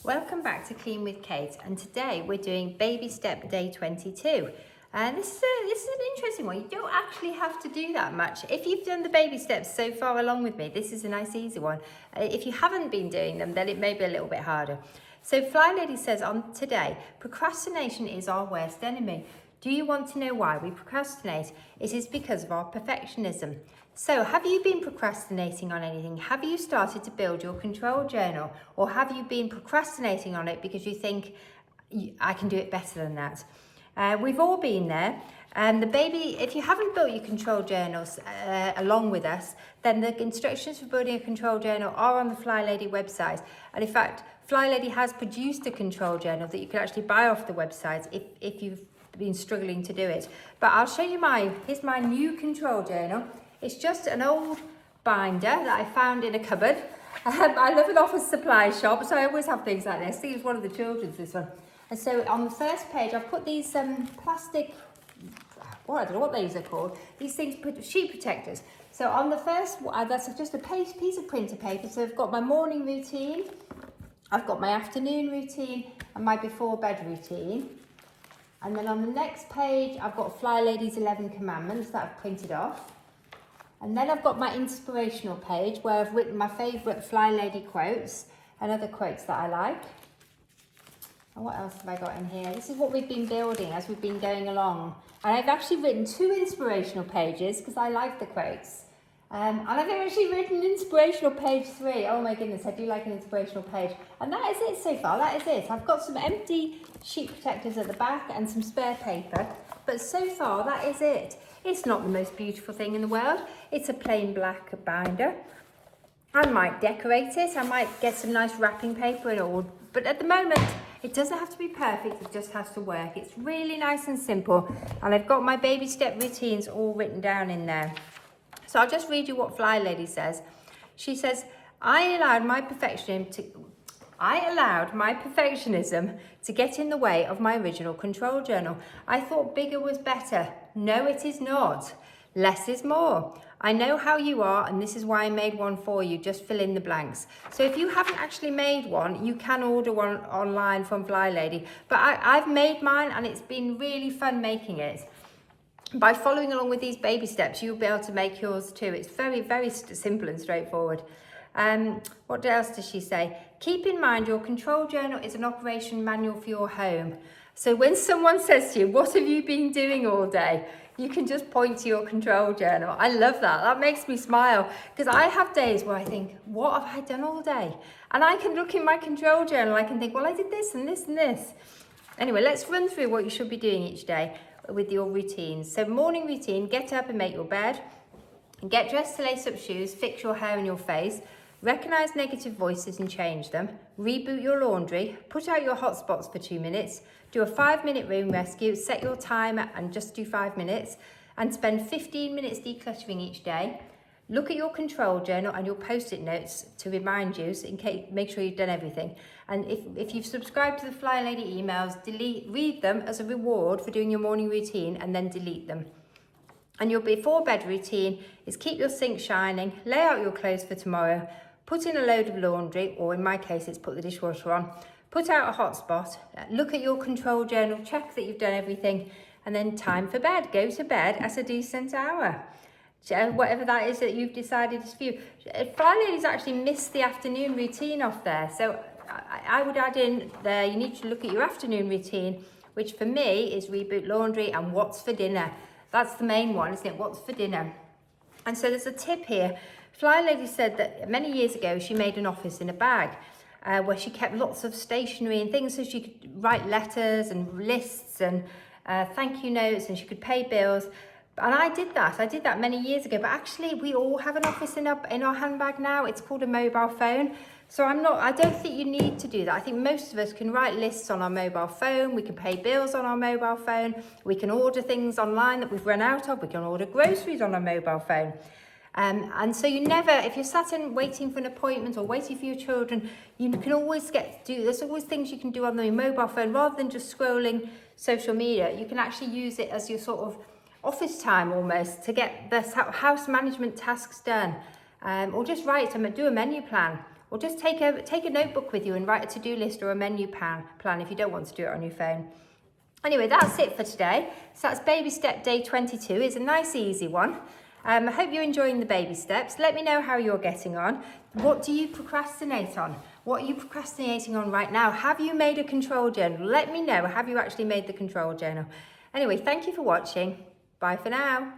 Welcome back to Clean with Kate, and today we're doing baby step day 22. And this is an interesting one. You don't actually have to do that much. If you've done the baby steps so far along with me, this is a nice easy one. If you haven't been doing them, then it may be a little bit harder. So FlyLady says on today, procrastination is our worst enemy. Do you want to know why we procrastinate? It is because of our perfectionism. So have you been procrastinating on anything? Have you started to build your control journal? Or have you been procrastinating on it because you think, I can do it better than that? We've all been there. If you haven't built your control journals along with us, then the instructions for building a control journal are on the FlyLady website. And in fact, FlyLady has produced a control journal that you can actually buy off the website if you've been struggling to do it. But I'll show you here's my new control journal. It's just an old binder that I found in a cupboard. I live in an office supply shop, so I always have things like this. I think it's one of the children's, this one. And so on the first page, I've put these plastic, I don't know what these are called. These things put sheet protectors. So on the first, that's just a piece of printer paper. So I've got my morning routine, I've got my afternoon routine, and my before bed routine. And then on the next page, I've got FlyLady's 11 commandments that I've printed off. And then I've got my inspirational page where I've written my favourite FlyLady quotes and other quotes that I like. And what else have I got in here? This is what we've been building as we've been going along. And I've actually written 2 inspirational pages because I like the quotes. And I've actually written inspirational page 3. Oh my goodness, I do like an inspirational page. And that is it so far, that is it. I've got some empty sheet protectors at the back and some spare paper. But so far, that is it. It's not the most beautiful thing in the world. It's a plain black binder. I might decorate it. I might get some nice wrapping paper and all. But at the moment, it doesn't have to be perfect. It just has to work. It's really nice and simple. And I've got my baby step routines all written down in there. So I'll just read you what FlyLady says. She says, I allowed my perfectionism to get in the way of my original control journal. I thought bigger was better. No, it is not. Less is more. I know how you are, and this is why I made one for you. Just fill in the blanks. So if you haven't actually made one, you can order one online from FlyLady. But I've made mine, and it's been really fun making it. By following along with these baby steps, you'll be able to make yours too. It's very, very simple and straightforward. What else does she say? Keep in mind your control journal is an operation manual for your home. So when someone says to you, what have you been doing all day? You can just point to your control journal. I love that. That makes me smile because I have days where I think, what have I done all day? And I can look in my control journal. I can think, well, I did this and this and this. Anyway, let's run through what you should be doing each day with your routines. So morning routine, get up and make your bed. Get dressed to lace up shoes, fix your hair and your face. Recognize negative voices and change them. Reboot your laundry. Put out your hotspots for 2 minutes. Do a 5-minute room rescue. Set your timer and just do 5 minutes. And spend 15 minutes decluttering each day. Look at your control journal and your post-it notes to remind you, so in case, make sure you've done everything. And if you've subscribed to the FlyLady emails, read them as a reward for doing your morning routine and then delete them. And your before bed routine is keep your sink shining, lay out your clothes for tomorrow, put in a load of laundry, or in my case, it's put the dishwasher on, put out a hotspot, look at your control journal, check that you've done everything, and then time for bed. Go to bed at a decent hour. Whatever that is that you've decided is for you. FlyLady's actually missed the afternoon routine off there. So I would add in there, you need to look at your afternoon routine, which for me is reboot laundry and what's for dinner. That's the main one, isn't it? What's for dinner? And so there's a tip here. FlyLady said that many years ago, she made an office in a bag where she kept lots of stationery and things so she could write letters and lists and thank you notes, and she could pay bills. And I did that many years ago, but actually we all have an office in our handbag now. It's called a mobile phone. So I don't think you need to do that. I think most of us can write lists on our mobile phone. We can pay bills on our mobile phone. We can order things online that we've run out of. We can order groceries on our mobile phone. And so if you're sat in waiting for an appointment or waiting for your children, you can always there's always things you can do on the mobile phone rather than just scrolling social media. You can actually use it as your sort of office time almost to get the house management tasks done, or just do a menu plan. or just take a notebook with you and write a to-do list or a menu plan if you don't want to do it on your phone. Anyway, that's it for today. So that's baby step day 22. It's a nice easy one. I hope you're enjoying the baby steps. Let me know how you're getting on. What do you procrastinate on? What are you procrastinating on right now? Have you made a control journal? Let me know. Have you actually made the control journal? Anyway, thank you for watching. Bye for now.